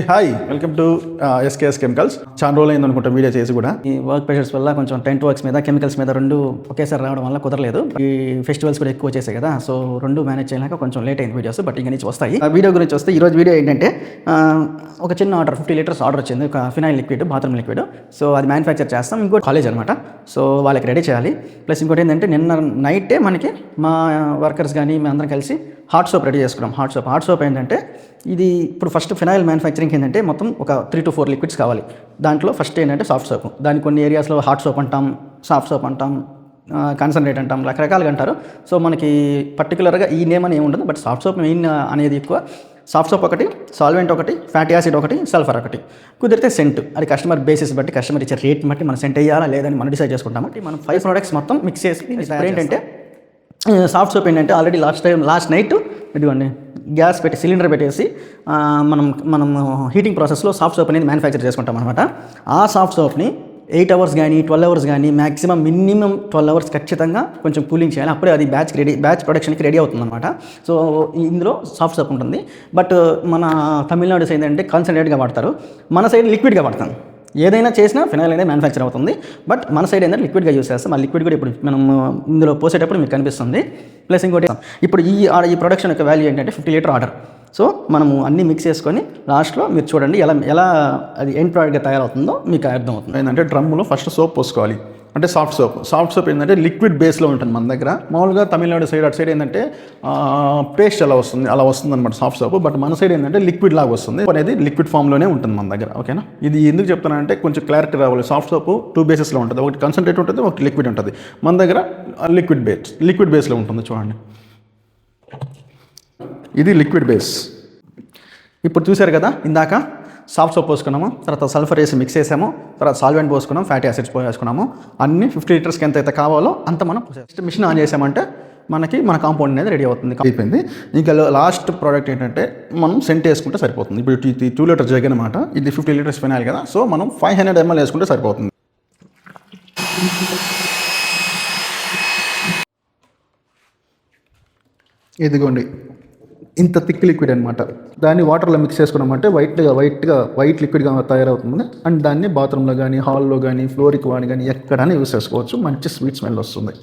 Hi welcome to SKS chemicals. చాలా రోజులు అయింది అనుకుంటా వీడియో చేసి కూడా. ఈ వర్క్ ప్రెషర్స్ వల్ల కొంచెం టెంట్ వర్క్స్ మీద కెమికల్స్ మీద రెండు ఒకేసారి రావడం వల్ల కుదరలేదు. ఈ ఫెస్టివల్స్ కూడా ఎక్కువ చేశాయి కదా, సో రెండు మేనేజ్ చేయలేక కొంచెం లేట్ అయింది వీడియోస్. బట్ ఇక నుంచి వస్తాయి. ఆ వీడియో గురించి వస్తే ఈరోజు వీడియో ఏంటంటే ఒక చిన్న ఆర్డర్ 50 లీటర్స్ ఆర్డర్ వచ్చింది, ఒక phenyl liquid, bathroom liquid. So అది మ్యానుఫ్యాక్చర్ చేస్తాం. ఇంకోటి కాలేజ్ అనమాట, సో వాళ్ళకి రెడీ చేయాలి. ప్లస్ ఇంకోటి ఏంటంటే నిన్న నైటే మనకి మా వర్కర్స్ కానీ మేము అందరం కలిసి హాట్ సోప్ రెడీ చేసుకున్నాం. హాట్ సోప్ ఏంటంటే ఇది ఇప్పుడు ఫస్ట్ ఫినాయిల్ మ్యానుఫ్యాక్చరింగ్ ఏంటంటే మొత్తం ఒక 3 to 4 లిక్విడ్స్ కావాలి. దాంట్లో ఫస్ట్ ఏంటంటే సాఫ్ట్ సోప్. దాని కొన్ని ఏరియాస్లో హాట్ సోప్ అంటాం, సాఫ్ట్ సోప్ అంటాం, కాన్సన్ట్రేట్ అంటాం, రకరకాలుగా అంటారు. సో మనకి పర్టికులర్గా ఈ నేమ్ అని ఏమి ఉండదు, బట్ సాఫ్ట్ సోప్ మెయిన్ అనేది ఎక్కువ. సాఫ్ట్ సోప్ ఒకటి, సాల్వెంట్ ఒకటి, ఫ్యాటీ యాసిడ్ ఒకటి, సల్ఫర్ ఒకటి, కుదిరితే సెంట్. అది కస్టమర్ బేసిస్ బట్టి, కస్టమర్ ఇచ్చే రేట్ బట్టి మనం సెంట్ వేయాలా లేదని మనం డిసైడ్ చేసుకుంటాము. మనం 5 ప్రోడక్ట్స్ మొత్తం మిక్స్ చేసి ఏంటంటే సాఫ్ట్ సోప్ ఏంటంటే ఆల్రెడీ లాస్ట్ నైట్ ఇదిగోండి గ్యాస్ పెట్టి సిలిండర్ పెట్టేసి మనం హీటింగ్ ప్రాసెస్లో సాఫ్ట్ సోప్ అనేది మ్యానుఫ్యాక్చర్ చేసుకుంటాం అనమాట. ఆ సాఫ్ట్ సోప్ని 8 hours కానీ 12 hours కానీ మ్యాక్సిమం మినిమం 12 hours ఖచ్చితంగా కొంచెం కూలింగ్ చేయాలి. అప్పుడే అది బ్యాచ్ ప్రొడక్షన్కి రెడీ అవుతుంది అనమాట. సో ఇందులో సాఫ్ట్ సోప్ ఉంటుంది. బట్ మన తమిళనాడు సైడ్ ఏంటంటే కాన్సన్ట్రేట్గా వాడతారు, మన సైడ్ లిక్విడ్గా వాడతాం. ఏదైనా చేసినా ఫినాయిల్ అనేది మ్యానుఫ్యాక్చర్ అవుతుంది, బట్ మన సైడ్ ఏంటంటే లిక్విడ్గా యూస్ చేస్తాం. ఆ లిక్విడ్ కూడా ఇప్పుడు మనం ఇందులో పోసేటప్పుడు మీకు కనిపిస్తుంది. ప్లస్ ఇంకోటి ఇప్పుడు ఈ ప్రొడక్షన్ యొక్క వాల్యూ ఏంటంటే 50 లీటర్ ఆర్డర్. సో మనము అన్నీ మిక్స్ చేసుకొని లాస్ట్లో మీరు చూడండి ఎలా అది ఎండ్ ప్రోడక్ట్గా తయారవుతుందో మీకు అర్థమవుతుంది. ఏంటంటే డ్రమ్ములో ఫస్ట్ సోప్ పోసుకోవాలి. అంటే సాఫ్ట్ సోప్ ఏంటంటే లిక్విడ్ బేస్లో ఉంటుంది మన దగ్గర. మామూలుగా తమిళనాడు సైడ్ అటు సైడ్ ఏంటంటే పేస్ట్ అలా వస్తుంది అనమాట సాఫ్ట్ సోప్. బట్ మన సైడ్ ఏంటంటే లిక్విడ్ లాగా వస్తుంది, అనేది లిక్విడ్ ఫామ్లోనే ఉంటుంది మన దగ్గర. ఓకేనా, ఇది ఎందుకు చెప్తానంటే కొంచెం క్లారిటీ రావాలి. సాఫ్ట్ సోప్ 2 బేసెస్లో ఉంటుంది, ఒకటి కాన్సన్ట్రేట్ ఉంటుంది, ఒకటి లిక్విడ్ ఉంటుంది. మన దగ్గర లిక్విడ్ బేస్లో ఉంటుంది. చూడండి, ఇది లిక్విడ్ బేస్. ఇప్పుడు చూసారు కదా, ఇందాక సాఫ్ట్ సోప్ పోసుకున్నాము, తర్వాత సల్ఫర్ వేసి మిక్స్ చేసాము, తర్వాత సాల్వెంట్ పోసుకున్నాం, ఫ్యాటీ యాసిడ్స్ పోసుకున్నాము. అన్ని 50 లీటర్స్కి ఎంత అయితే కావాలో అంత మనం నెక్స్ట్ మిషన్ ఆన్ చేసామంటే మన కాంపౌండ్ అనేది రెడీ అవుతుంది. అయిపోయింది. ఇంకా లాస్ట్ ప్రోడక్ట్ ఏంటంటే మనం సెంట్ వేసుకుంటే సరిపోతుంది. ఇప్పుడు 2 లీటర్స్ జగ్ అనమాట, ఇది 50 లీటర్స్ ఫినాయిల్ కదా. సో మనం 500 ml వేసుకుంటే సరిపోతుంది. ఇదిగోండి, ఇంత థిక్ లిక్విడ్ అనమాట. దాన్ని వాటర్లో మిక్స్ చేసుకున్నామంటే వైట్ లిక్విడ్గా తయారవుతుంది. అండ్ దాన్ని బాత్రూంలో కానీ, హాల్లో కానీ, ఫ్లోర్కి కానీ ఎక్కడైనా యూస్ చేసుకోవచ్చు. మంచి స్వీట్ స్మెల్ వస్తుంది.